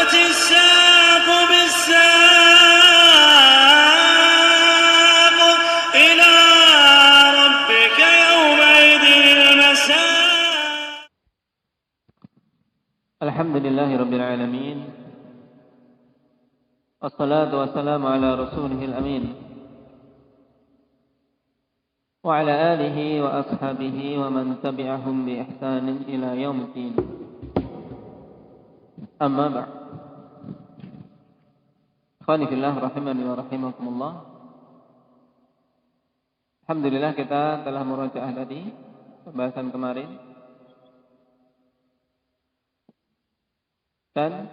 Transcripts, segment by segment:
والتفت الساق بالساق إلى ربك يومئذ المساق. الحمد لله رب العالمين، والصلاة والسلام على رسوله الأمين وعلى آله وأصحابه ومن تبعهم بإحسان إلى يوم الدين. أما بعد، ikhwani fillah rahimani wa rahimakumullah. Alhamdulillah kita telah murajaah tadi pembahasan kemarin dan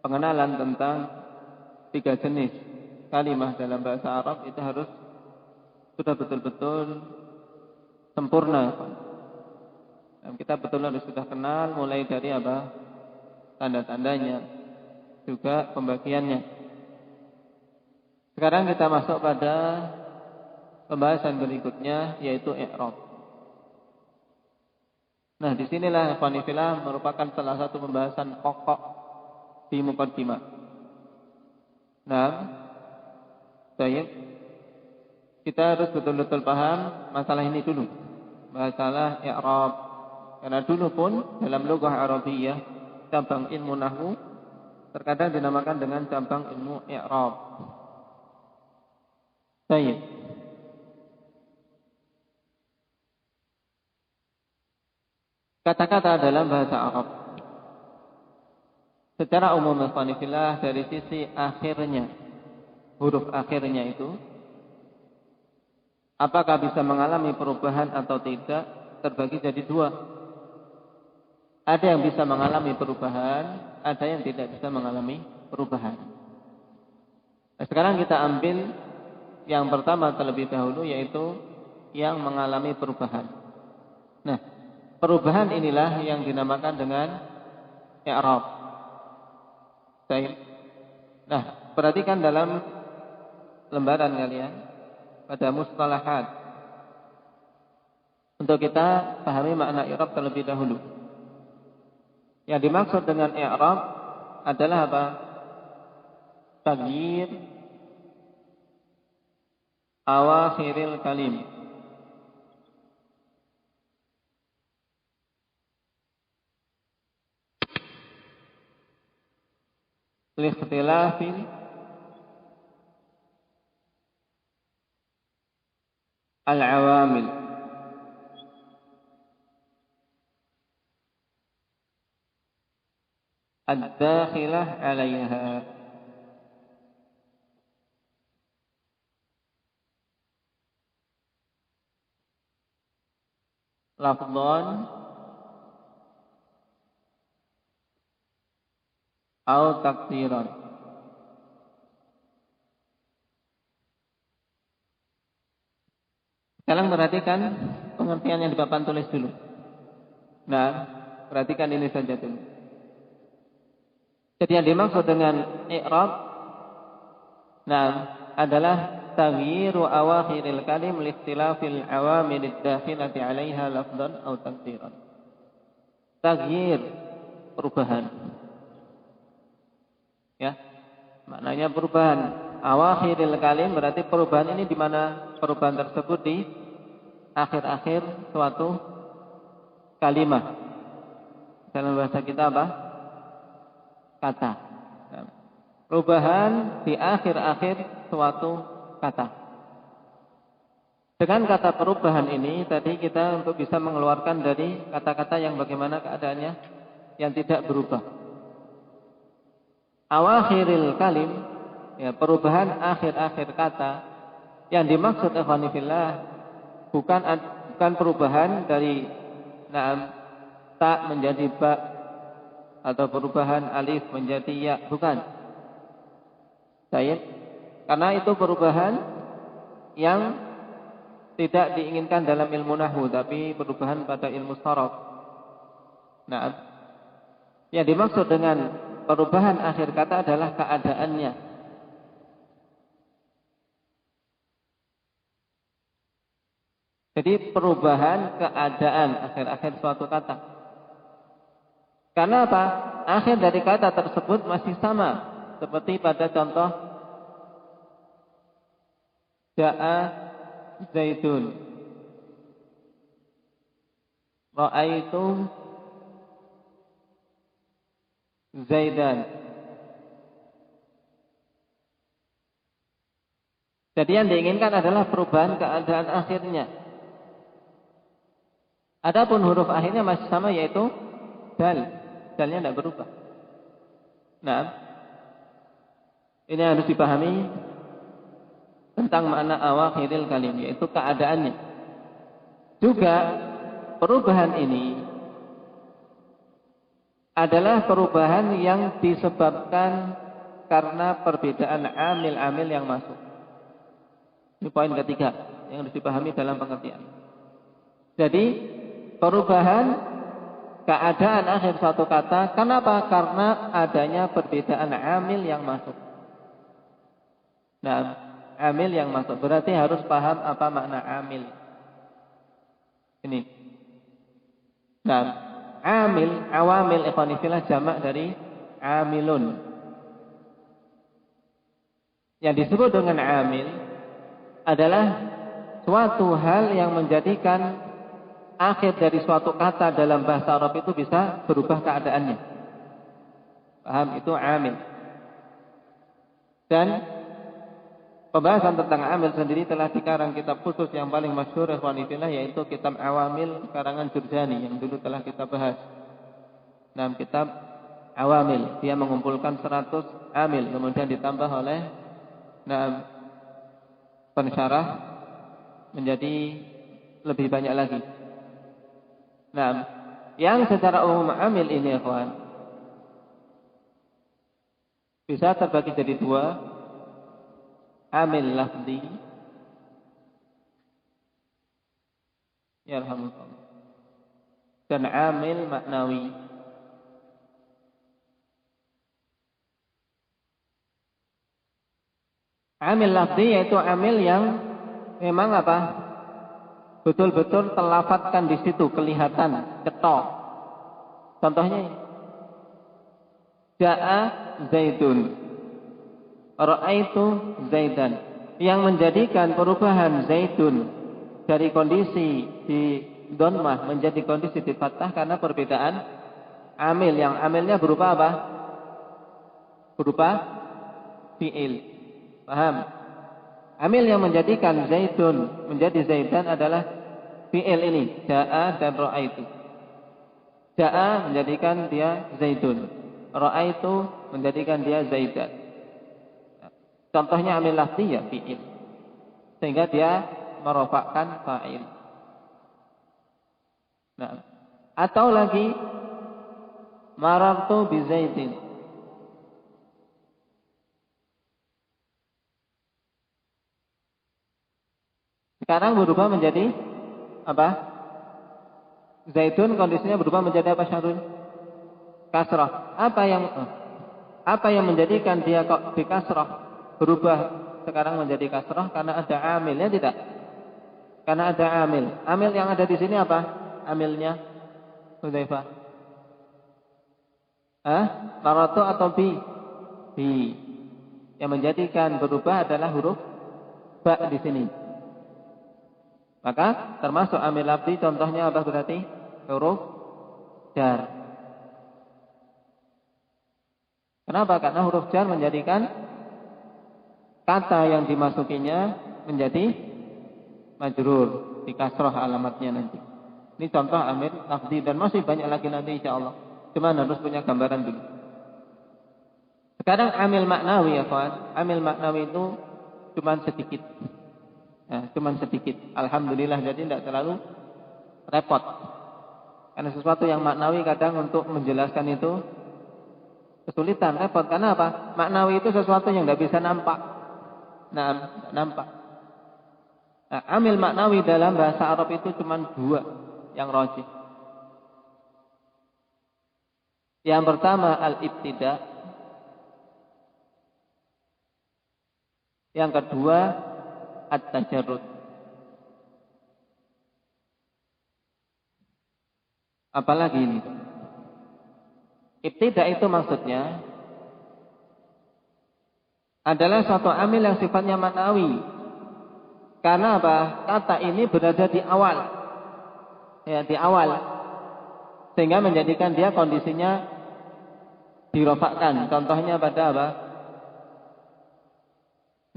pengenalan tentang 3 jenis kalimah dalam bahasa Arab itu harus sudah betul-betul sempurna. Dan kita betul harus sudah kenal mulai dari apa? Tanda-tandanya, juga pembagiannya. Sekarang kita masuk pada pembahasan berikutnya, yaitu i'rab. Nah, disinilah ikhwanifillah merupakan salah satu pembahasan pokok di muqaddimah. Nah, baik. Kita harus betul-betul paham masalah ini dulu, masalah i'rab. Karena dulu pun dalam lughah Arabiyah, cabang ilmu nahwu terkadang dinamakan dengan cabang ilmu i'rab. Baik. Kata-kata dalam bahasa Arab secara umum ikhwanifillah dari sisi akhirnya, huruf akhirnya itu apakah bisa mengalami perubahan atau tidak, terbagi jadi 2. Ada yang bisa mengalami perubahan, ada yang tidak bisa mengalami perubahan. Nah, sekarang kita ambil yang pertama terlebih dahulu, yaitu yang mengalami perubahan. Nah, perubahan inilah yang dinamakan dengan i'rab. Baik. Nah, perhatikan dalam lembaran kalian pada mustalahat untuk kita pahami makna i'rab terlebih dahulu. Yang dimaksud dengan i'rab adalah apa? Taghyir awakhiril kalim. Likhtilafil al-awamil. Ad-dakhilah 'alaiha. Lafdhan atau takdiran. Sekarang perhatikan pengertian yang di papan tulis dulu. Nah, perhatikan ini saja dulu. Jadi yang dimaksud dengan i'rab adalah taghyiru awakhiril kalim liikhtilafil awamilid dakhilati 'alaiha lafdhan aw taqdiran. Taghyir, perubahan. Ya. Maknanya perubahan. Awakhiril kalim berarti perubahan ini di mana perubahan tersebut di akhir-akhir suatu kalimat. Dalam bahasa kita apa? Kata. Perubahan di akhir-akhir suatu kata. Dengan kata perubahan ini tadi kita untuk bisa mengeluarkan dari kata-kata yang bagaimana keadaannya yang tidak berubah. Awakhiril kalim, ya, perubahan akhir-akhir kata yang dimaksud ikhwanifillah bukan perubahan dari ta menjadi ba atau perubahan alif menjadi ya, bukan. Baik. Karena itu perubahan yang tidak diinginkan dalam ilmu nahwu, tapi perubahan pada ilmu sharaf. Nah, yang dimaksud dengan perubahan akhir kata adalah keadaannya. Jadi perubahan keadaan akhir-akhir suatu kata. Karena apa? akhir dari kata tersebut masih sama seperti pada contoh ja'a zaidun, ra'aitu zaidan. Jadi yang diinginkan adalah perubahan keadaan akhirnya. Adapun huruf akhirnya masih sama, yaitu dal. Dalnya tidak berubah. Nah, ini harus dipahami tentang makna awakhiril kalim, yaitu keadaannya. Juga perubahan ini adalah perubahan yang disebabkan karena perbedaan amil-amil yang masuk. Ini poin ketiga yang harus dipahami dalam pengertian. Jadi perubahan keadaan akhir suatu kata, kenapa? Karena adanya perbedaan amil yang masuk. Nah, amil yang masuk berarti harus paham apa makna amil. Ini. Nah, amil, awamil ikhwanifillah jamak dari amilun. Yang disebut dengan amil adalah suatu hal yang menjadikan akhir dari suatu kata dalam bahasa Arab itu bisa berubah keadaannya. Paham? Itu amil. Dan pembahasan tentang amil sendiri telah dikarang kitab khusus yang paling masyhur ikhwanifillah, yaitu kitab Awamil karangan Jurjani yang dulu telah kita bahas. Nah, kitab Awamil, dia mengumpulkan 100 amil, kemudian ditambah oleh pensyarah menjadi lebih banyak lagi. Nah, yang secara umum amil ini ikhwan bisa terbagi jadi dua, amil lafzi, ya alhamdulillah, dan amil maknawi. Amil lafzi yaitu amil yang memang apa? Betul-betul terlafadzkan di situ, kelihatan, cetok. Contohnya, ja'a zaidun, ra'aitu zaidan. Yang menjadikan perubahan zaidun dari kondisi di donmah menjadi kondisi di fathah karena perbedaan amil. Yang amilnya berupa apa? Berupa fi'il. Paham? Amil yang menjadikan zaidun menjadi zaidan adalah fi'il ini, ja'a dan ra'aitu. Ja'a menjadikan dia zaidun, ra'aitu menjadikan dia zaidan. Contohnya amil lafzi ya fi'il, sehingga dia merofakkan fa'il. Nah, atau lagi marartu bi zaidin, sekarang berubah menjadi apa? Zaidun kondisinya berubah menjadi apa, Syahrul? Kasrah. Apa yang menjadikan dia kok di kasrah berubah sekarang menjadi kasrah? Karena ada amilnya, tidak? Karena ada amil. Amil yang ada di sini apa? Amilnya Hudzaifah. Maratu atau bi? Bi. Yang menjadikan berubah adalah huruf ba di sini. Maka termasuk amil lafzi, contohnya apa berarti? Huruf jar. Kenapa? Karena huruf jar menjadikan kata yang dimasukinya menjadi majrur, di kasroh alamatnya nanti. Ini contoh amil lafzi dan masih banyak lagi nanti insyaallah. Cuma harus punya gambaran dulu. Sekarang amil maknawi ya kawan. Amil maknawi itu cuma sedikit. Cuman sedikit. Alhamdulillah, jadi tidak terlalu repot. Karena sesuatu yang maknawi kadang untuk menjelaskan itu kesulitan, repot. Karena apa? Maknawi itu sesuatu yang tidak bisa nampak. Nampak. Nah, amil maknawi dalam bahasa Arab itu cuma dua yang rajih. Yang pertama al-ibtida. Yang kedua at-tajarrud. Apalagi ini? Ibtida itu maksudnya adalah suatu amil yang sifatnya ma'nawi. Karena apa? Kata ini berada di awal. Ya, di awal. Sehingga menjadikan dia kondisinya dirofakkan. Contohnya pada apa?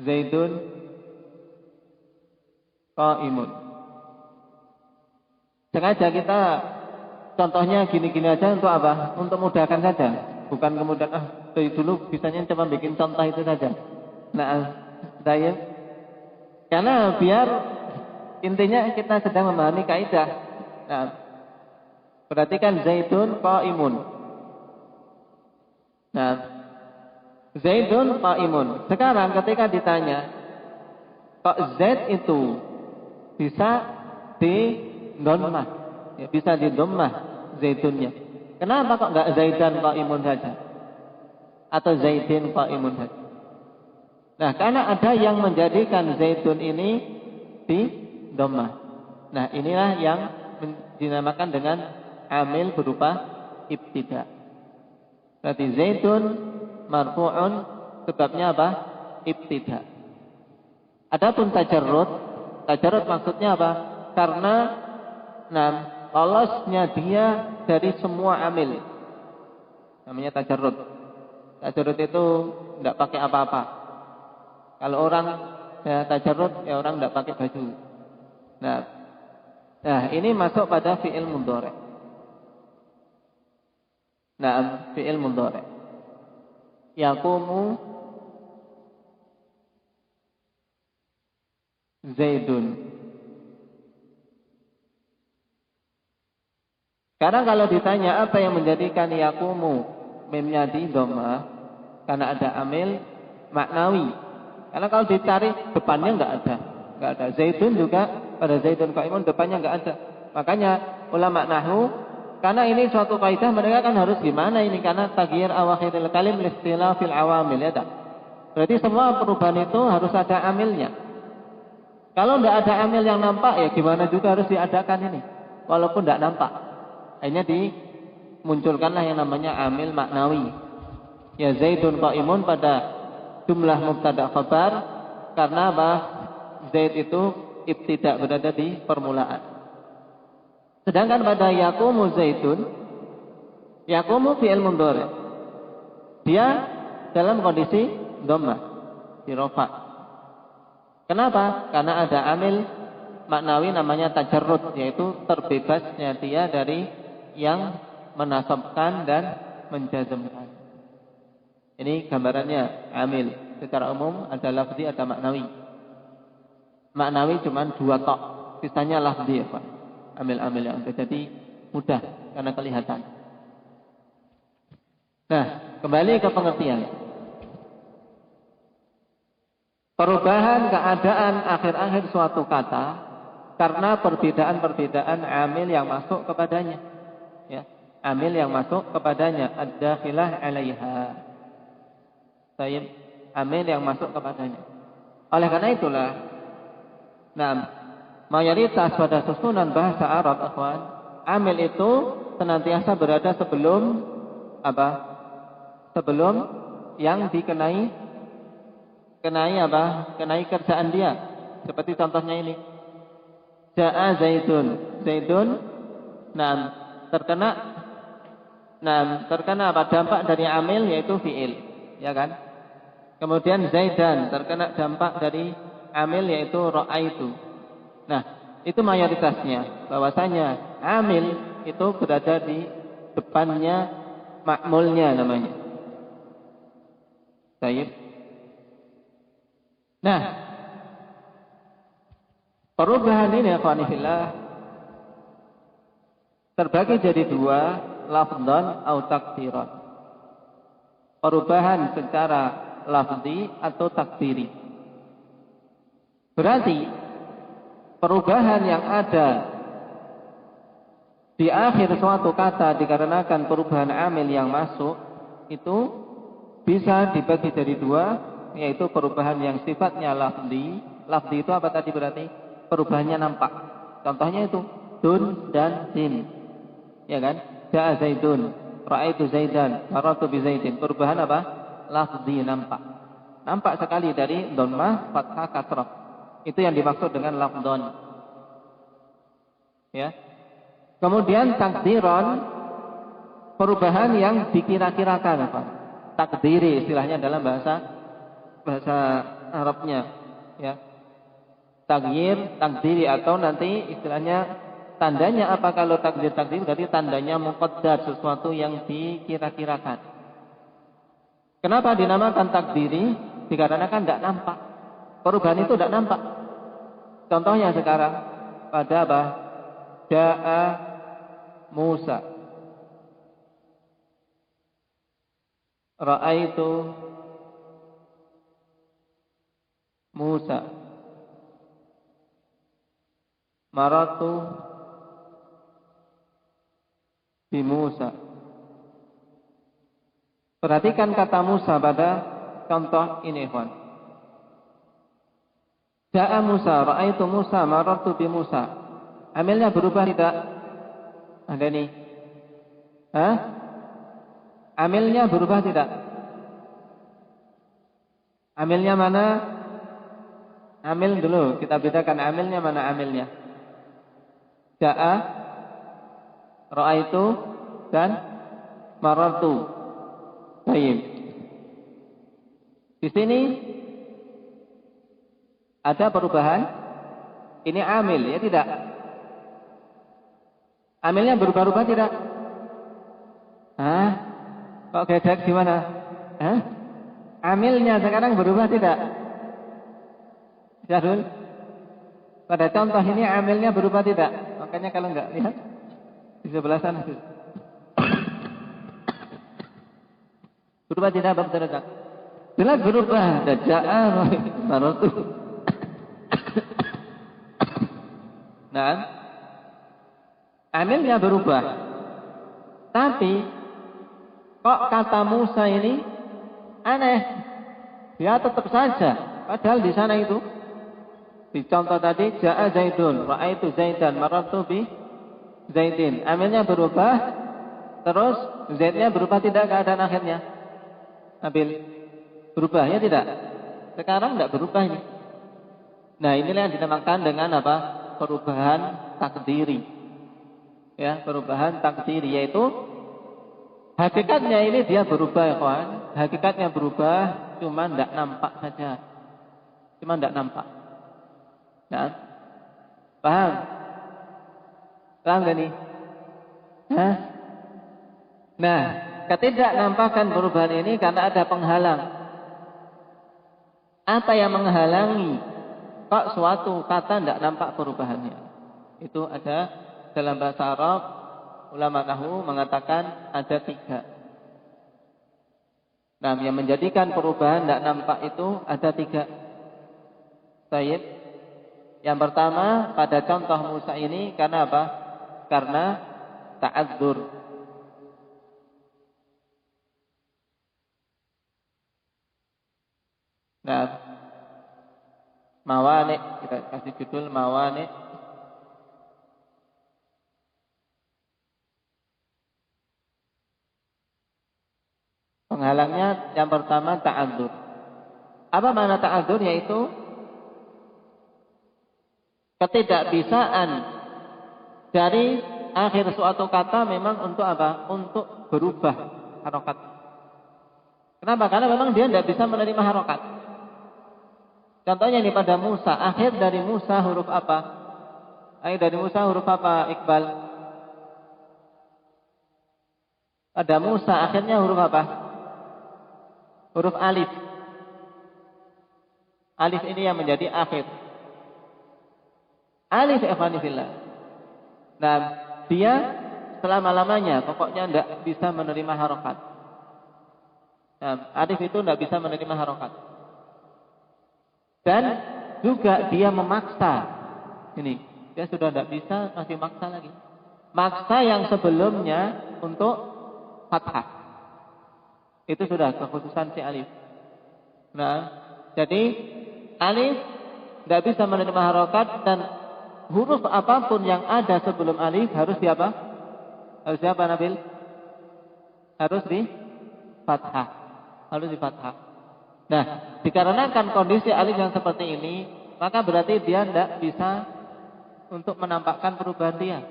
Zaidun qaimun. Sengaja kita contohnya gini-gini aja untuk apa? Untuk mudahkan saja. Bukan kemudian dari dulu bisanya cuma bikin contoh itu saja. Nah, daya. Karena biar intinya kita sedang memahami kaidah. Nah, perhatikan Zaidun qaimun. Nah, Zaidun qaimun. Sekarang ketika ditanya, kok Zaid itu bisa di dhammah? Ya, bisa di dhammah Zaidunnya. Kenapa kok enggak Zaidan qaimun saja? Atau Zaidin qaimun saja? Nah, karena ada yang menjadikan Zaidun ini di dhammah. Nah, inilah yang dinamakan dengan amil berupa ibtida. Berarti Zaidun marfu'un sebabnya apa? Ibtida. Adapun tajarrud maksudnya apa? Karena lolosnya dia dari semua amil. Namanya tajarrud. Tajarrud itu tidak pakai apa-apa. Kalau orang ya tajarrud, ya orang tidak pakai baju. Nah, ini masuk pada fi'il mudhari'. Nah, fi'il mudhari'. Yaqumu Zaidun. Karena kalau ditanya apa yang menjadikan yaqumu mimnya di dhammah, karena ada amil maknawi. Karena kalau ditarik depannya enggak ada. Zaidun juga pada Zaidun qaimun depannya enggak ada. Makanya ulama nahwu karena ini suatu kaidah mereka kan harus gimana ini karena taghyir awakhiril kalim listilafil awamil ya tak. Berarti semua perubahan itu harus ada amilnya. Kalau enggak ada amil yang nampak ya gimana juga harus diadakan ini. Walaupun enggak nampak. Akhirnya dimunculkanlah yang namanya amil maknawi. Ya Zaidun qaimun pada jumlah mubtada khabar karena apa? Zaid itu ibtida berada di permulaan. Sedangkan pada yaqumu Zaidun, yaqumu fi'il mudhari'. Dia dalam kondisi dhammah, di rafa'. Kenapa? Karena ada amil maknawi namanya tajarrud, yaitu terbebasnya dia dari yang menasabkan dan menjazmkan. Ini gambarannya amil. Secara umum ada lafzi, ada maknawi. Maknawi cuma 2 tok, sisanya lafzi ya Pak. Amil-amil yang ada. Jadi mudah karena kelihatan. Nah, kembali ke pengertian. Perubahan keadaan akhir-akhir suatu kata karena perbedaan-perbedaan amil yang masuk kepadanya. Ya, amil yang masuk kepadanya ad-dakhilah 'alaiha. Baik, amil yang masuk kepadanya. Oleh karena itulah, mayoritas pada susunan bahasa Arab, akhwan, amil itu senantiasa berada sebelum apa? Sebelum yang dikenai Kenai kerjaan dia. Seperti contohnya ini. Ja'a Zaidun. Zaidun terkena apa? Dampak dari amil yaitu fi'il, ya kan? Kemudian Zaidan terkena dampak dari amil yaitu ra'aitu. Nah, itu mayoritasnya. Bahwasanya amil itu berada di depannya ma'mulnya namanya. Baik. Nah, perubahan ini ya ikhwanifillah terbagi jadi 2, lafdhan atau takdiran. Perubahan secara lafzi atau takdiri. Berarti perubahan yang ada di akhir suatu kata dikarenakan perubahan amil yang masuk itu bisa dibagi jadi 2, yaitu perubahan yang sifatnya lafzi. Lafzi itu apa tadi berarti? Perubahannya nampak. Contohnya itu dun dan sin. Ya kan? Ja'a Zaidun. ra'aitu Zaidan, marartu bi Zaidin. Perubahan apa? Lafzi, nampak. Nampak sekali dari dhammah, fathah, kasrah. Itu yang dimaksud dengan lafdhon. Ya. Kemudian takdiron, perubahan yang dikira-kirakan apa? Takdiri istilahnya dalam bahasa Arabnya, ya. Takdiri atau nanti istilahnya tandanya apa kalau takdir berarti tandanya muqaddar, sesuatu yang dikira-kirakan. Kenapa dinamakan takdiri? Dikarenakan tidak nampak. Perubahan itu tidak nampak. Contohnya sekarang pada apa? Ja'a Musa. Ra'aitu Musa. Maratu bi Musa. Perhatikan kata Musa pada contoh ini, ikhwan. Ja'a Musa, ra'aitu Musa, marartu bi Musa. Amilnya berubah tidak? Ada nih. Hah? Amilnya berubah tidak? Amilnya mana? Amil dulu, kita bedakan amilnya mana amilnya. Ja'a, ra'aitu, dan marartu. Baik. Di sini ada perubahan. Ini amil, ya tidak? Amilnya berubah-ubah tidak? Hah? Kok gedek gimana? Hah? Amilnya sekarang berubah tidak? Syarul? Pada contoh ini amilnya berubah tidak? Makanya kalau enggak lihat di sebelah sana. Berubah tidak, Bapak Saudara? Jelas berubah. Ja'a maratu. Nah, amilnya berubah. Tapi kok kata Musa ini aneh? Dia tetap saja. Padahal di sana itu di contoh tadi Ja'a Zaidun, ra'aitu Zaidan, marartu bi Zaidin. Amilnya berubah, terus Zaidnya berubah tidak keadaan akhirnya? Ambil berubahnya tidak? Sekarang tidak berubah ini. Nah, inilah yang dinamakan dengan apa? Perubahan takdiri. Ya, perubahan takdiri yaitu hakikatnya ini dia berubah, ya kawan. Hakikatnya berubah, cuma tidak nampak saja. Cuma tidak nampak. Nah, paham? Paham gak nih? Hah? Nah, ketidaknampakan perubahan ini karena ada penghalang. Apa yang menghalangi kok suatu kata tidak nampak perubahannya? Itu ada dalam bahasa Arab, ulama nahwu mengatakan ada 3. Nah, yang menjadikan perubahan tidak nampak itu ada 3. Baik. Yang pertama pada contoh Musa ini karena apa? Karena ta'adzur. Nah, mawani, kita kasih judul mawani. Penghalangnya yang pertama ta'adzur. Apa makna ta'adzur? Yaitu ketidakbisaan dari akhir suatu kata memang untuk apa? Untuk berubah harokat. Kenapa? Karena memang dia tidak bisa menerima harokat. Contohnya ini pada Musa, akhir dari Musa huruf apa? Akhir dari Musa huruf apa, Iqbal? Pada Musa akhirnya huruf apa? Huruf alif. Alif ini yang menjadi akhir. Alif ikhwanifillah. Nah, dia selama-lamanya pokoknya tidak bisa menerima harokat. Nah, alif itu tidak bisa menerima harokat. Dan juga dia memaksa. Ini, dia sudah tidak bisa, masih maksa lagi. Maksa yang sebelumnya untuk fathah. Itu sudah kekhususan si alif. Nah, jadi alif tidak bisa menerima harokat dan huruf apapun yang ada sebelum alif harus siapa? Harus siapa, Nabil? harus di fathah. Harus di fathah. Nah, dikarenakan kondisi alif yang seperti ini, maka berarti dia tidak bisa untuk menampakkan perubahan dia.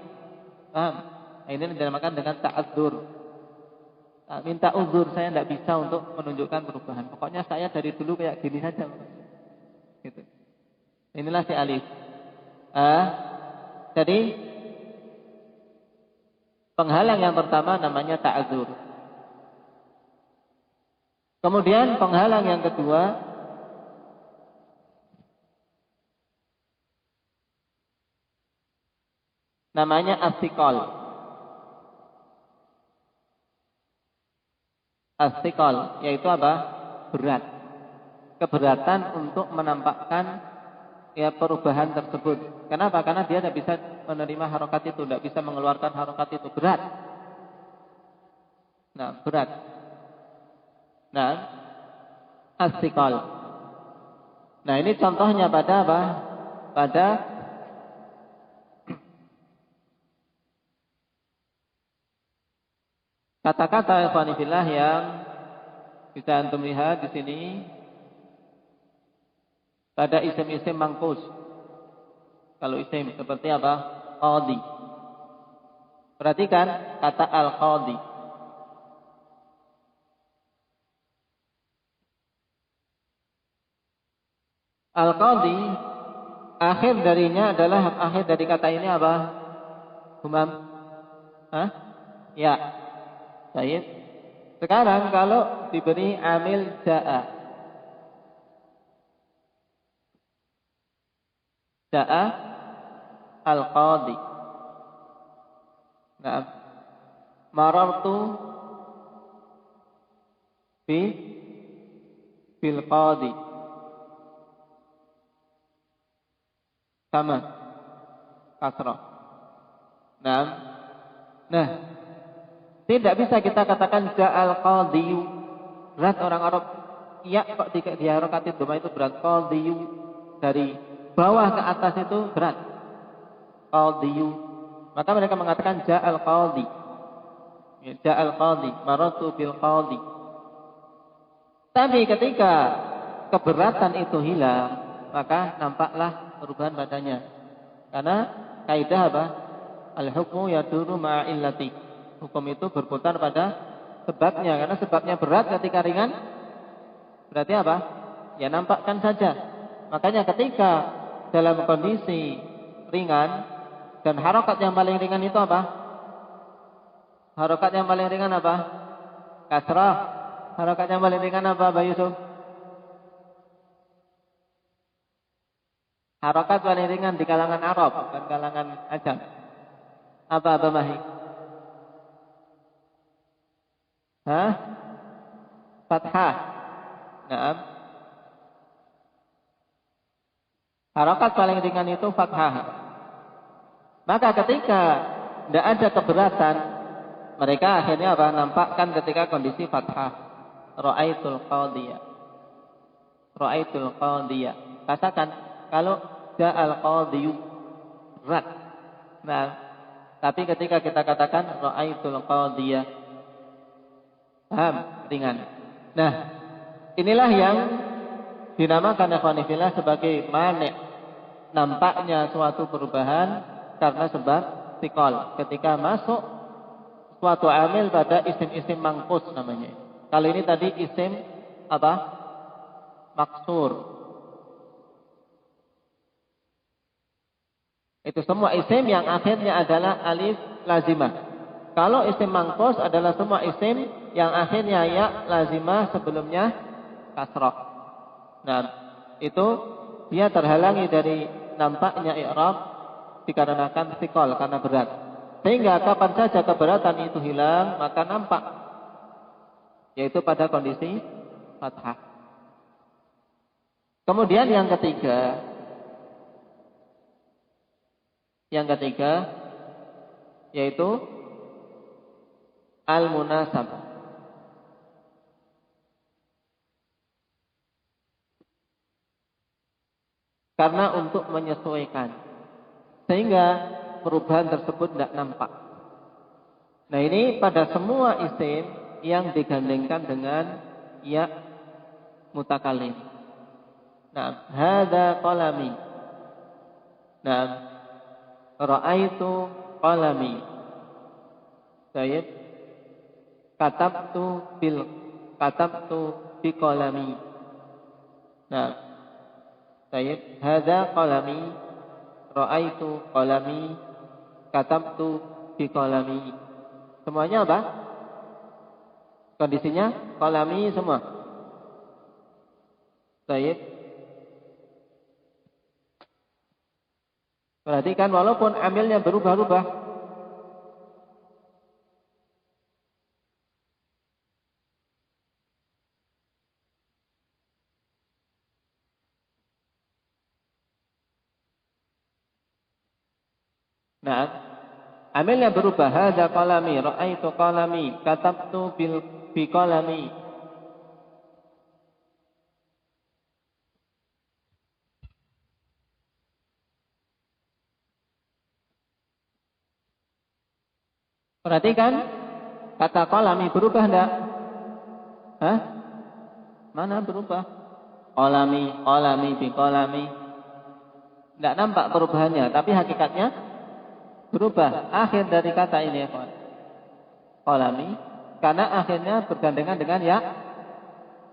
Paham? Nah, ini dinamakan dengan ta'adzur. Minta uzur, saya tidak bisa untuk menunjukkan perubahan. Pokoknya saya dari dulu kayak gini saja. Gitu. Inilah si alif. Jadi penghalang yang pertama namanya ta'adzur. Kemudian penghalang yang kedua namanya as-siqal. As-siqal yaitu apa? Berat. Keberatan untuk menampakkan ya perubahan tersebut. Kenapa? Karena dia tidak bisa menerima harokat itu, tidak bisa mengeluarkan harokat itu. Berat. Nah, berat. Nah, as-siqal. Nah, ini contohnya pada apa? Pada kata-kata ikhwani fillah yang bisa antum lihat di sini pada isim-isim mangkus. Kalau isim seperti apa? Qadhi. Perhatikan kata al-qadhi. Al-qadhi akhir darinya adalah akhir dari kata ini apa? Humam? Ya. Baik. Sekarang kalau diberi amil ja'a. Ja'a al-qadhi. Nah, marartu bil qadhi. Sama kasrah. Nah, tidak bisa kita katakan ja'al qadhiyu. Berat orang Arab. Ya kok diharokati doma itu berat. Qadhiyu dari bawah ke atas itu berat. Qadhiyu. Maka mereka mengatakan ja'al qadhi. Ya, ja'al qadhi. Maratu bil qadhi. Tapi ketika keberatan itu hilang, maka nampaklah perubahan badannya. Karena kaidah apa? Al-hukmu yaduru ma'illati. Hukum itu berputar pada sebabnya. Karena sebabnya berat ketika ringan, berarti apa? Ya nampakkan saja. Makanya ketika dalam kondisi ringan, dan harokat yang paling ringan itu apa? Harokat yang paling ringan apa? Kasrah. Harokat yang paling ringan apa, Pak Yusuf? Harokat paling ringan di kalangan Arab, bukan kalangan Ajam. Apa Mahi? Fathah. Naam. Harokat paling ringan itu fathah. Maka ketika tidak ada keberatan, mereka akhirnya apa? Nampakkan ketika kondisi fathah. Ra'aitul qadhiyah. Ra'aitul qadhiyah. Katakan kalau ja'al qadhiyu berat. Nah, tapi ketika kita katakan ra'aitul qadhiyah, paham? Ringan. Nah, inilah yang dinamakan ikhwani fillah sebagai mani'. Nampaknya suatu perubahan karena sebab siqal. Ketika masuk suatu amil pada isim-isim mangkus namanya. Kalau ini tadi isim apa? Maksur. Itu semua isim yang akhirnya adalah alif lazimah. Kalau isim mangkus adalah semua isim yang akhirnya ya lazimah sebelumnya kasrah. Nah, itu dia terhalangi dari nampaknya i'rab dikarenakan siqal, karena berat. Sehingga kapan saja keberatan itu hilang, maka nampak, yaitu pada kondisi fathah. Kemudian yang ketiga yaitu al-munasabah. Karena untuk menyesuaikan, sehingga perubahan tersebut tidak nampak. Nah, ini pada semua isim yang digandengkan dengan ya mutakallim. Nah, hadza qalami. Nah, ra'aitu qalami. Baik. Katabtu bi qalami. Nah, baik. Hadza qalami. Ra'aitu qalami. Katabtu bi qalami. Semuanya apa? Kondisinya qalami semua. Baik. Perhatikan walaupun amilnya berubah-ubah. Nah, amilnya berubah. Hadza qalami, ra'aitu qalami, katabtu bi qalami. Perhatikan, kata qalami berubah enggak? Hah? Mana berubah? Qalami bi qalami. Enggak nampak perubahannya, tapi hakikatnya berubah. Akhir dari kata ini ya, qalami, karena akhirnya bergandengan dengan ya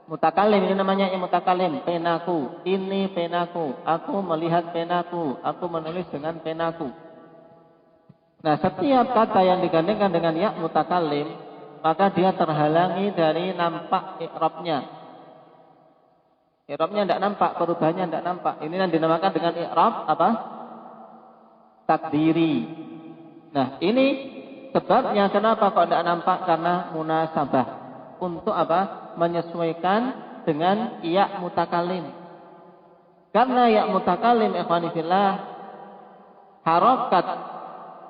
mutakallim. Ini namanya ya mutakallim. Penaku, ini penaku. Aku melihat penaku. Aku menulis dengan penaku. Nah, setiap kata yang digandengkan dengan ya mutakallim, maka dia terhalangi dari nampak i'rabnya. I'rabnya tidak nampak, perubahannya tidak nampak. Ini yang dinamakan dengan i'rab apa? Takdiri. Nah, ini sebabnya kenapa kok tidak nampak, karena munasabah. Untuk apa? Menyesuaikan dengan ya mutakallim. Karena ya mutakallim ikhwani fillah, harokat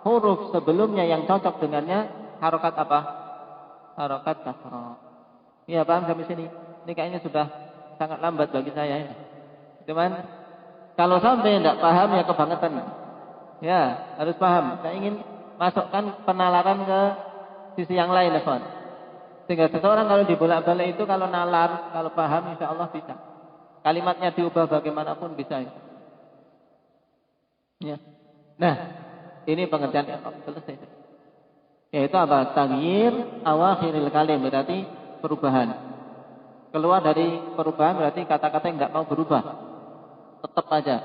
huruf sebelumnya yang cocok dengannya harokat apa? Harokat kasrah. Iya, paham sampai sini? Ini kayaknya sudah sangat lambat bagi saya ini. Cuman kalau sampai tidak paham ya kebangetan. Ya, harus paham. Saya ingin masukkan penalaran ke sisi yang lain, ikhwan. Sehingga seseorang kalau dibolak-balik itu kalau nalar, kalau paham insya Allah bisa. Kalimatnya diubah bagaimanapun bisa. Ya. Nah, ini pengertian selesai. Yaitu apa? Taghyir awakhiril kalim, berarti perubahan. Keluar dari perubahan berarti kata-kata yang tidak mau berubah. Tetap aja.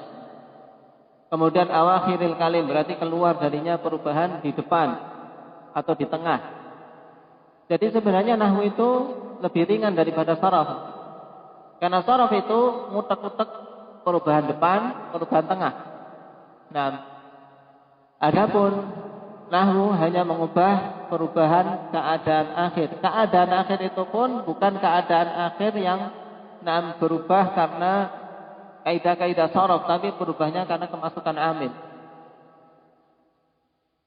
Kemudian awakhiril kalim berarti keluar darinya perubahan di depan atau di tengah. Jadi sebenarnya nahwu itu lebih ringan daripada saraf. Karena saraf itu mutek-mutek perubahan depan, perubahan tengah. Nah, adapun nahwu hanya mengubah perubahan keadaan akhir. Keadaan akhir itu pun bukan keadaan akhir yang berubah karena kaidah-kaidah saraf, tapi berubahnya karena kemasukan amil.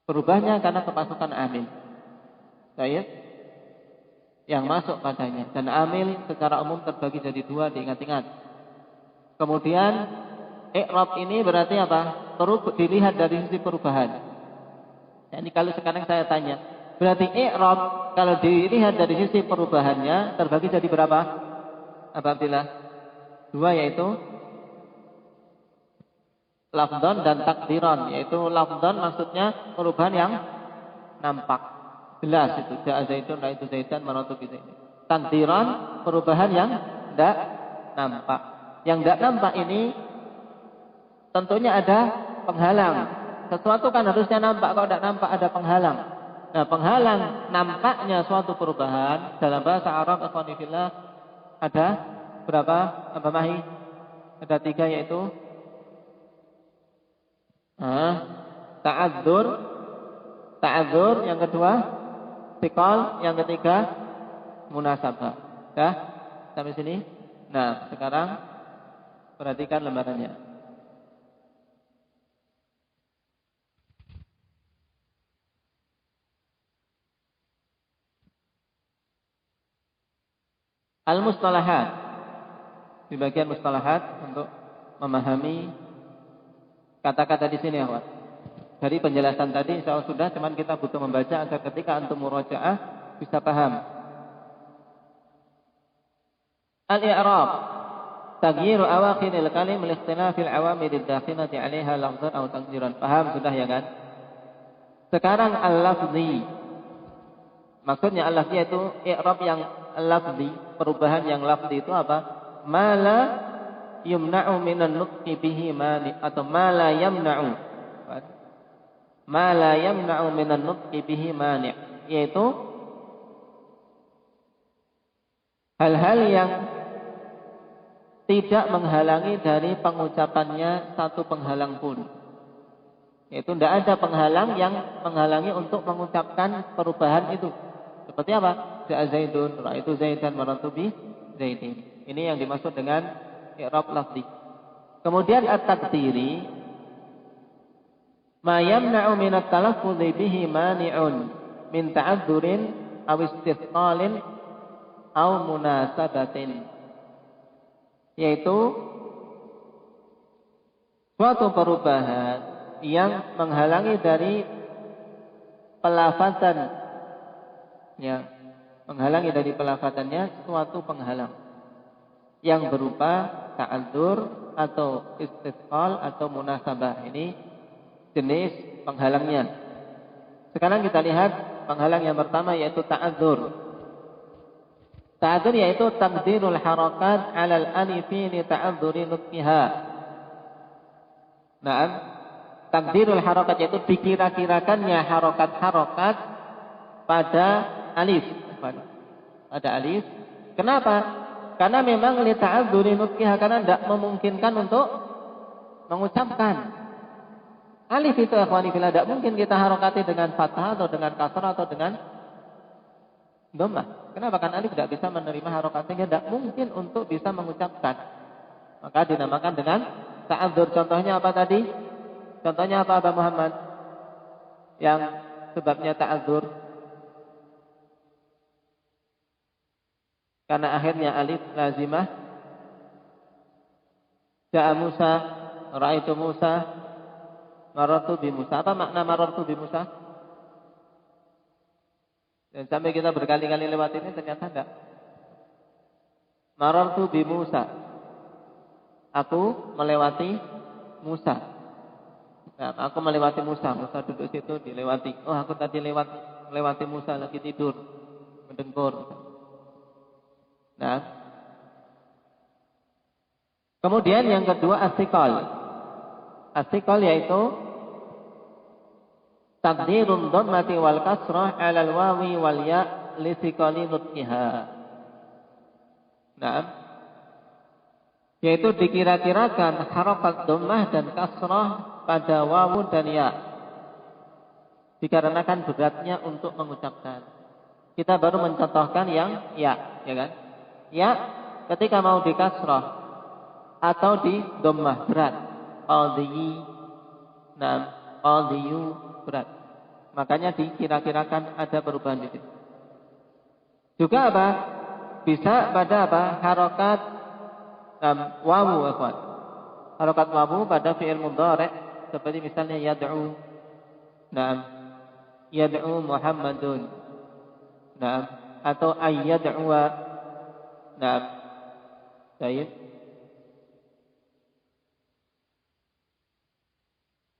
Berubahnya karena kemasukan amil. Baik. Yang masuk padanya. Dan amil secara umum terbagi jadi dua, diingat-ingat. Kemudian i'rab ini berarti apa? Dilihat dari sisi perubahan. Jadi kalau sekarang saya tanya, berarti i'rab kalau dilihat dari sisi perubahannya terbagi jadi berapa? Apabila dua, yaitu lafdhan dan takdiran. Yaitu lafdhan maksudnya perubahan yang nampak, jelas itu. Ja'a zaitun, ra'aitu zaitan, marartu bi zaitin. Takdiran perubahan yang tidak nampak. Yang tidak nampak ini tentunya ada penghalang. Sesuatu kan harusnya nampak, kalau tidak nampak ada penghalang. Nah, penghalang nampaknya suatu perubahan dalam bahasa Arab ikhwani fillah ada berapa? Apa mahi? Ada tiga, yaitu ta'adzur, yang kedua tiqal, yang ketiga munasabah. Ya, sampai sini. Nah, sekarang perhatikan lembarannya. Al-mustalahat. Di bagian mustalahat untuk memahami kata-kata di sini, ya. Dari penjelasan tadi insya Allah sudah, cuman kita butuh membaca agar ketika antum murajaah bisa paham. Al-i'rab taghyiru awakhiril kalim li ikhtilafil awamil ad-dakhilati 'alaiha lafzan aw taqdiran. Paham sudah ya kan? Sekarang al-lafzi. Maksudnya al-lafzi itu i'rab yang lafzi, perubahan yang lafzi itu apa? Mala yumna'u minan nutqi bihi mani atau mala yamna'u. Mala yamna'u minan nutqi bihi mani, yaitu hal-hal yang tidak menghalangi dari pengucapannya satu penghalang pun. Yaitu tidak ada penghalang yang menghalangi untuk mengucapkan perubahan itu. Seperti apa? Ja'a Zaidun, ra'aitu Zaidan, marartu bi Zaidin. Ini yang dimaksud dengan i'rab lafzi. Kemudian at-taqdiri ma yamna'u min at-talaffuz bihi mani'un min ta'adzurin aw istithqalin aw munasabatin. Yaitu suatu perubahan yang menghalangi dari pelafazan, ya, menghalangi dari pelafatannya suatu penghalang yang berupa ta'adzur atau istithqal atau munasabah. Ini jenis penghalangnya. Sekarang kita lihat penghalang yang pertama, yaitu ta'adzur. Ta'adzur yaitu taqdirul harakat 'alal alifi li ta'adzuri nutqiha. Nah, taqdirul harakat yaitu dikira-kirakannya harokat-harokat pada alif. Pada alif. Kenapa? Karena memang li ta'adzuri nutqiha, karena tidak memungkinkan untuk mengucapkan. Alif itu akhwani fillah tidak mungkin kita harokati dengan fathah atau dengan kasrah atau dengan dhammah. Kenapa? Karena alif tidak bisa menerima harokat sehingga tidak mungkin untuk bisa mengucapkan. Maka dinamakan dengan ta'adzur. Contohnya apa tadi? Contohnya apa Abah Muhammad? Yang sebabnya ta'adzur? Karena akhirnya alif lazimah. Ja'a Musa, ra'aitu Musa, marartu bi Musa. Apa makna marartu bi Musa? Dan sampai kita berkali-kali lewat ini ternyata enggak. Marartu bi Musa. Aku melewati Musa. Nah, aku melewati Musa. Musa duduk situ dilewati. Oh, aku tadi melewati Musa lagi tidur, mendengkur. Nah. Kemudian yang kedua as-siqal. As-siqal yaitu taqdirun dhammati wal kasrah 'alal wawi wal ya' li thiqali nutqiha. Nah, yaitu dikira-kirakan harakat dhammah dan kasrah pada wawu dan ya, dikarenakan beratnya untuk mengucapkan. Kita baru mencontohkan yang ya, ya kan? Ya ketika mau di kasrah atau di dhammah berat. Qadhi, nah, qadhiyu berat. Makanya dikira-kirakan ada perubahan di situ. Juga apa? Bisa pada apa? Harokat wawu, akhwat. Harokat wawu pada fi'il mudhari' seperti misalnya yad'u. Naam. Yad'u Muhammadun. Naam. Atau ayyad'uwa. Naam. Baik.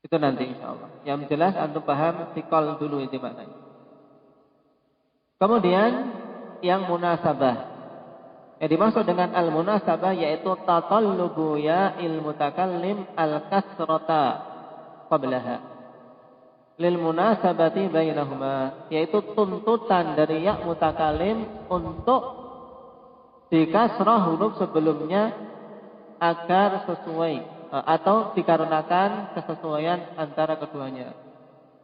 Itu nanti insyaallah. Yang jelas antum paham sikol dulu itu maknanya. Kemudian yang munasabah. Yang dimaksud dengan al-munasabah yaitu tatallubu ya'il mutakallim al-kasrata qablaha lil munasabati bainahuma, yaitu tuntutan dari ya' mutakallim untuk dikasrah huruf sebelumnya agar sesuai atau dikarenakan kesesuaian antara keduanya.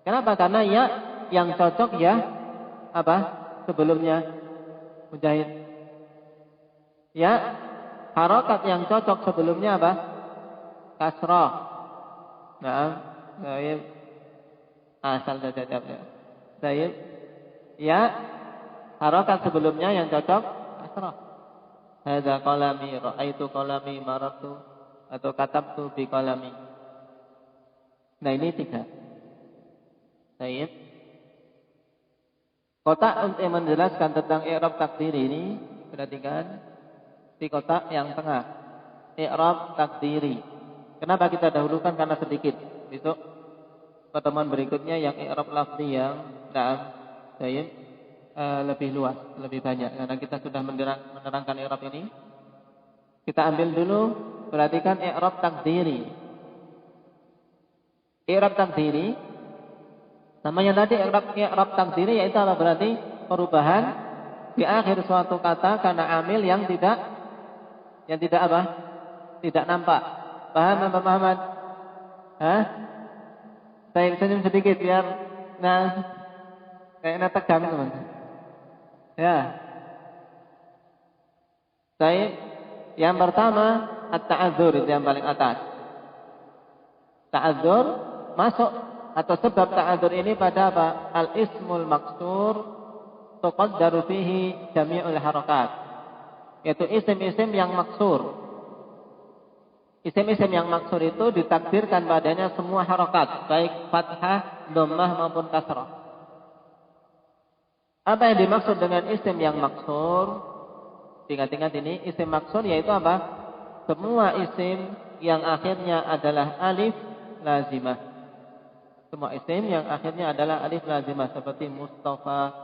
Kenapa? Karena ya yang cocok ya apa? Sebelumnya Mujahid. Ya, harokat yang cocok sebelumnya apa? Kasrah. Nah, baik. Asal saja jawabnya. Baik. Ya, harokat sebelumnya yang cocok kasrah. Hadza qalami, ra'aitu qalami, marartu atau katabtu bi qalami. Nah, ini 3. Baik. Kotak untuk menjelaskan tentang i'rab takdir ini, perhatikan. di kotak yang tengah. I'rab takdiri. Kenapa kita dahulukan? Karena sedikit. Besok pertemuan berikutnya yang i'rab lafzi yang lebih luas, lebih banyak. Karena kita sudah menerangkan i'rab ini. Kita ambil dulu, perhatikan i'rab takdiri. I'rab takdiri, namanya tadi i'rab takdiri, yaitu apa? Berarti perubahan di akhir suatu kata karena amil yang tidak apa? Tidak nampak. Paham apa Muhammad? Hah? Saya senyum sedikit biar kayaknya tegang teman. Ya. Baik. Yang pertama at-ta'adzur, itu yang paling atas. Ta'adzur masuk atau sebab ta'adzur ini pada apa? Al-ismul maksur tuqaddaru fihi jami'ul harakat. Yaitu isim-isim yang maksur. Isim-isim yang maksur itu ditakdirkan padanya semua harakat, baik fathah, dhammah maupun kasrah. Apa yang dimaksud dengan isim yang maksur? Ingat-ingat ini, isim maksur yaitu apa? Semua isim yang akhirnya adalah alif lazimah. Semua isim yang akhirnya adalah alif lazimah seperti Mustafa,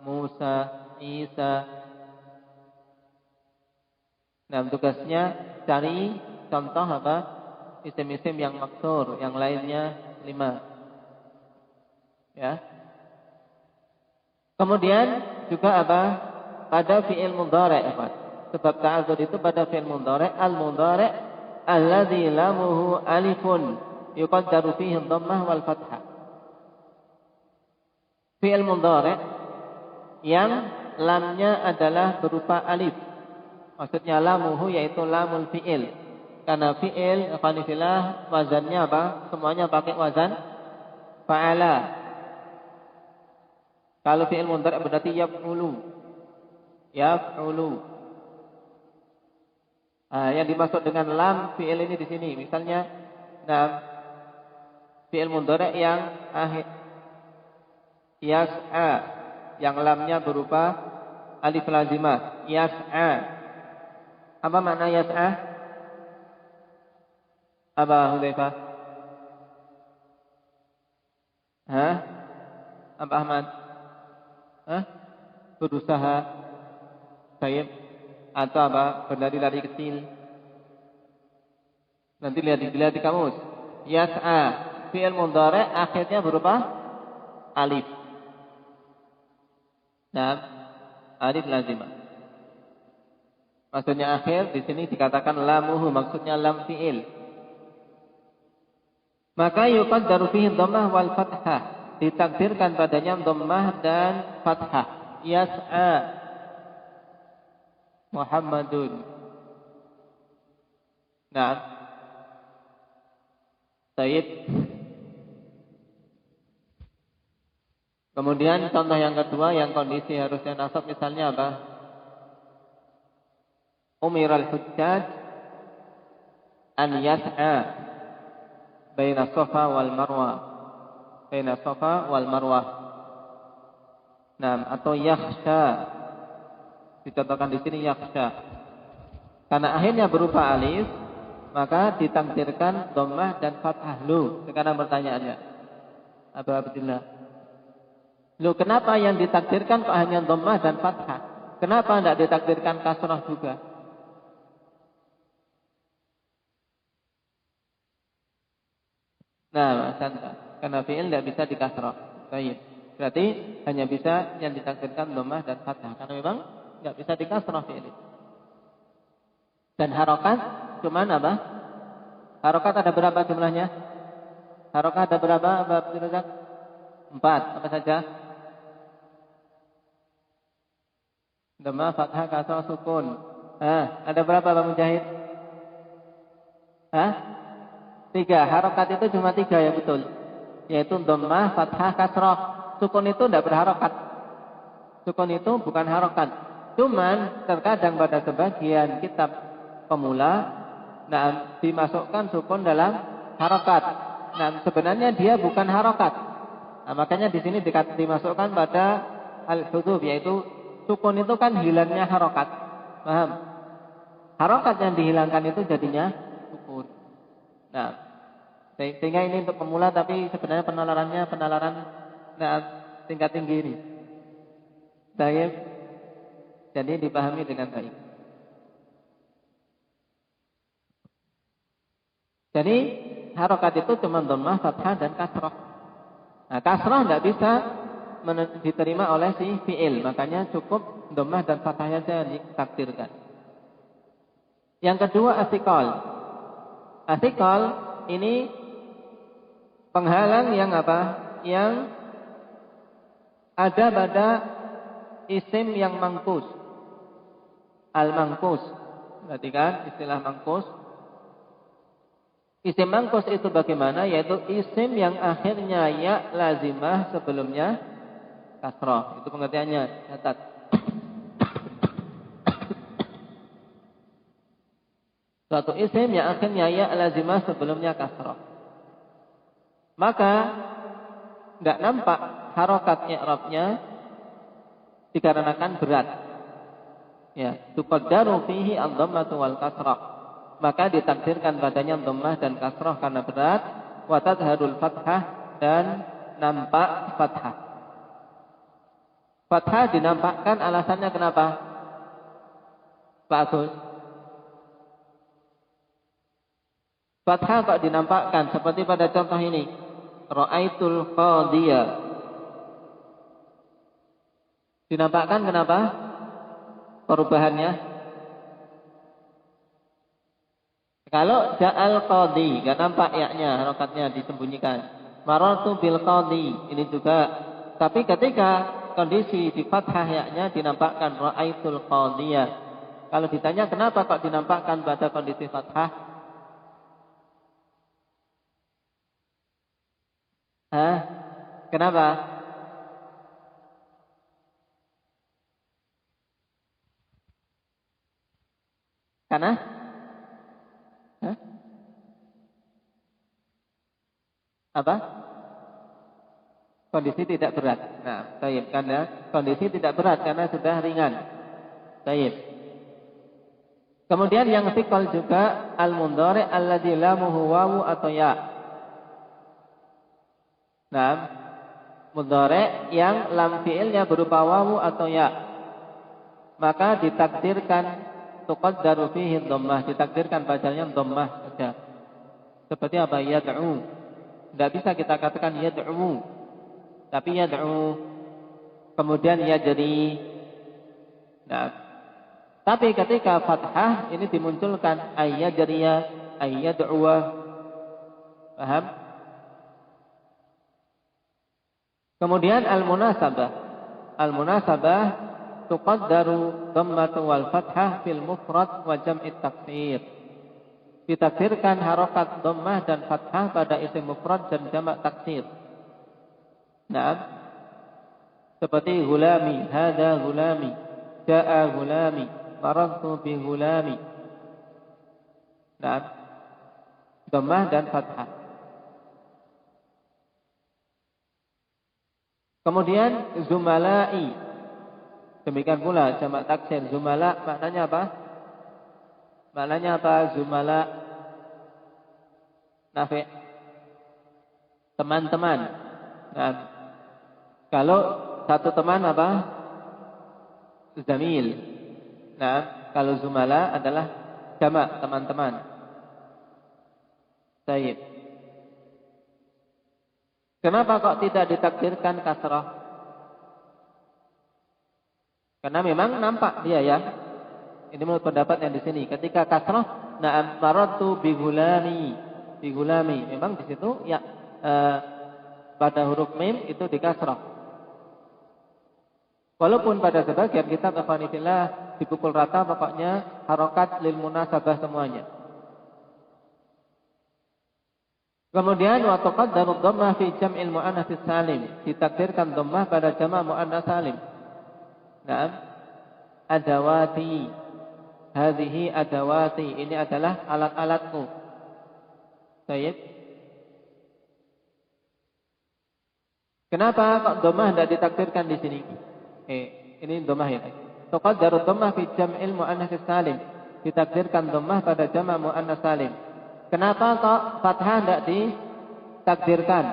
Musa, Isa. Nah, tugasnya cari contoh apa? Isim-isim yang maksur, yang lainnya 5. Ya. Kemudian juga apa? Pada fi'il mudhari', apa? Sebab ta'adzur itu pada fi'il mudhari', al-mudhari' alladzi lamuhu alifun yuqaddaru fihi dhammah wal fathah. Fi'il mudhari' yang lamnya adalah berupa alif. Maksudnya lamuhu yaitu lamul fi'il. Karena fi'il qanifillah wazannya apa? Semuanya pakai wazan fa'ala. Kalau fi'il mudhari' berarti yaf'ulu. Yaf'ulu. Yang dimaksud dengan lam fi'il ini di sini. Misalnya fi'il mudhari' yang akhir yas'a, yang lamnya berupa alif lazimah. Yas'a. Apa makna yas'a? Apa Hudzaifah? Apa Ahmad? Berusaha. Baik. Atau apa? Berlari-lari kecil. Nanti lihat di kamus. Yas'a. Fi'il mudhari' akhirnya berupa alif. Nah, alif lazimah. Maksudnya akhir di sini dikatakan lamuhu, maksudnya lam fi'il. Maka yuqaddaru fihi dhammah wal fathah, ditakdirkan padanya dhammah dan fathah. Yas'a Muhammadun. Nah, baik. Kemudian contoh yang kedua yang kondisi harusnya nasab, misalnya apa? Umiral hujjaj an yas'a baina Safa wal Marwah. Baina Safa wal Marwah. Nah, atau yakhsha. Dicontohkan di sini yakhsha. Karena akhirnya berupa alif, maka ditakdirkan dhammah dan fathah. Sekarang pertanyaannya. Abu Abdillah. Kenapa yang ditakdirkan kok hanya dhammah dan fathah? Kenapa tidak ditakdirkan kasrah juga? Nah, karena fi'il tidak bisa dikasrah. Baik. Berarti hanya bisa yang ditakdirkan dhammah dan fathah. Karena memang tidak bisa dikasrah fi'il. Dan harokat cuman apa? Harokat ada berapa jumlahnya? Harokat ada berapa? 4. Apa saja? Dhammah, fathah, kasrah, sukun. Ada berapa Pak Mujahid? 3. Harokat itu cuma 3 ya, betul. Yaitu dhammah, fathah, kasrah. Sukun itu tidak berharokat. Sukun itu bukan harokat. Cuman terkadang pada sebagian kitab pemula dimasukkan sukun dalam harokat. Nah, sebenarnya dia bukan harokat. Nah, makanya di sini dimasukkan pada al-hudhuf, yaitu sukun itu kan hilangnya harokat. Paham? harokat yang dihilangkan itu jadinya sukun. Nah, sehingga ini untuk pemula, tapi sebenarnya penalaran tingkat tinggi ini. Baik, jadi dipahami dengan baik. Jadi harokat itu cuma dhammah, fathah dan kasrah. Nah, kasrah tidak bisa diterima oleh si fi'il, makanya cukup dhammah dan fathahnya saja ditakdirkan. Yang kedua asikal. Asikal ini penghalang yang apa? Yang ada pada isim yang mangkus. Al-mangkus. Perhatikan istilah mangkus. Isim mangkus itu bagaimana? Yaitu isim yang akhirnya ya lazimah sebelumnya kasrah. Itu pengertiannya. Catat. Suatu isim yang akhirnya ya lazimah sebelumnya kasrah. Maka tidak nampak harokat i'rabnya dikarenakan berat. Ya, tuqaddaru fihi ad-dhammatu wal kasrah. Maka ditakdirkan padanya dhammah dan kasrah karena berat, wa tadharul fathah dan nampak fathah. Fathah dinampakkan alasannya kenapa? Pak Agus. Fathah kok dinampakkan seperti pada contoh ini. Ra'aitul qadhiya. Dinampakkan kenapa? Perubahannya. Kalau ja'al qadhi, enggak nampak ya-nya, harokatnya disembunyikan. Marartu bil qadhi, ini juga. Tapi ketika kondisi di fathah ya-nya dinampakkan ra'aitul qadhiya. Kalau ditanya kenapa kok dinampakkan pada kondisi fathah? Hah? Kenapa? Karena? Hah? Apa? Kondisi tidak berat. Nah, baik, karena kondisi tidak berat karena sudah ringan. Baik. Kemudian yang thiqal juga al-mundhari alladzi lamuhu wawu atau ya. Nah, mudhari yang lam fi'ilnya berupa wawu atau ya. Maka ditakdirkan tuqaddaru fihi dhammah, ditakdirkan padanya dhammah saja. Seperti apa? Yad'u. Tidak bisa kita katakan yad'u, tapi yad'u. Kemudian yajri. Nah, tapi ketika fathah ini dimunculkan ayyajriya, ayyad'uwa. Paham? Kemudian al-munasabah. Al-munasabah tuqaddaru dhammatu wal fathah fil mufrad wa jam'i taksir. Ditakdirkan harokat dhammah dan fathah pada isim mufrad dan jamak taksir. Nah, seperti gulami, hada gulami, ja'a gulami, marartu bi gulami. Nah, dhammah dan fathah. Kemudian zumala'i. Demikian pula jamak taksir zumala, maknanya apa? Maknanya apa zumala? Nafi'. Teman-teman. Nah, kalau satu teman apa? Zamil. Nah, kalau zumala adalah jamak teman-teman. Baik. Kenapa kok tidak ditakdirkan kasrah? Karena memang nampak dia ya. Ini menurut pendapat yang di sini. Ketika kasrah, na'am marartu bi gulami. Memang di situ ya pada huruf mim itu dikasrah. Walaupun pada sebagian kitab ikhwanillah dipukul rata pokoknya harokat lil munasabah semuanya. Kemudian wa tuqaddaru dhammah fi jam'il muannats salim, ditakdirkan dhammah pada jamak muannats salim. Naam, adawati. Hadhihi adawati, ini adalah alat-alatku. Baik. Kenapa kok dhammah tidak ditakdirkan di sini? Ini dhammah ya. Tuqaddaru dhammah fi jam'il muannats salim. ditakdirkan dhammah pada jamak muannats salim. Kenapa kok fathah tidak ditakdirkan?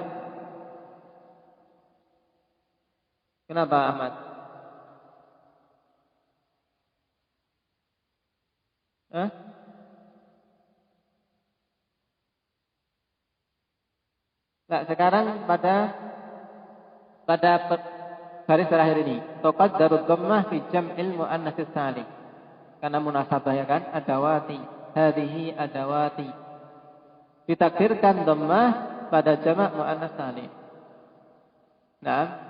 Kenapa Ahmad? Hah? Nah, sekarang pada baris terakhir ini, tuqaddaru dhammah fi jam'il muannats salim. Karena munasabah ya kan, adawati, hadhihi adawati. Ditakdirkan dhammah pada jamak muannats salim. Nah,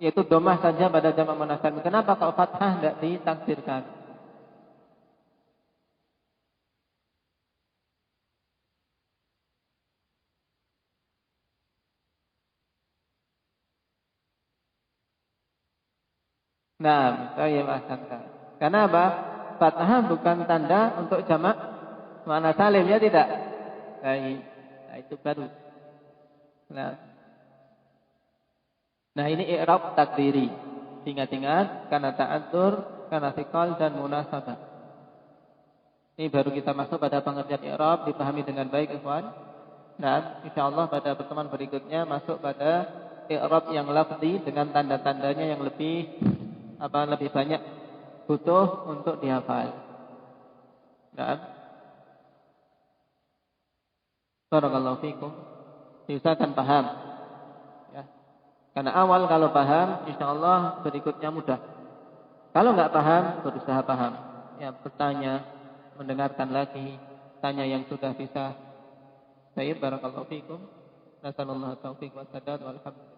yaitu dhammah saja pada jamak muannats salim. Kenapa kalau fathah tidak ditakdirkan? Nah, saya maksudkan. Karena apa? Fathah bukan tanda untuk jamak muannats salim, ya tidak? Nah, itu baru. Nah ini i'rab takdiri. Ingat-ingat karena ta'adzur, karena thiqal dan munasabah. Ini baru kita masuk pada pengertian i'rab, dipahami dengan baik, ikhwan. Nah, insyaallah pada pertemuan berikutnya masuk pada i'rab yang lafzi dengan tanda-tandanya yang lebih banyak butuh untuk dihafal. Nah, barakallahu fikum. Diusahakan paham. Ya. Karena awal kalau paham, insyaallah berikutnya mudah. Kalau enggak paham, berusaha paham. Ya, bertanya, mendengarkan lagi, tanya yang sudah bisa. Baik, barakallahu fikum. Nasallallahu taufiq wa sadad wal hamd.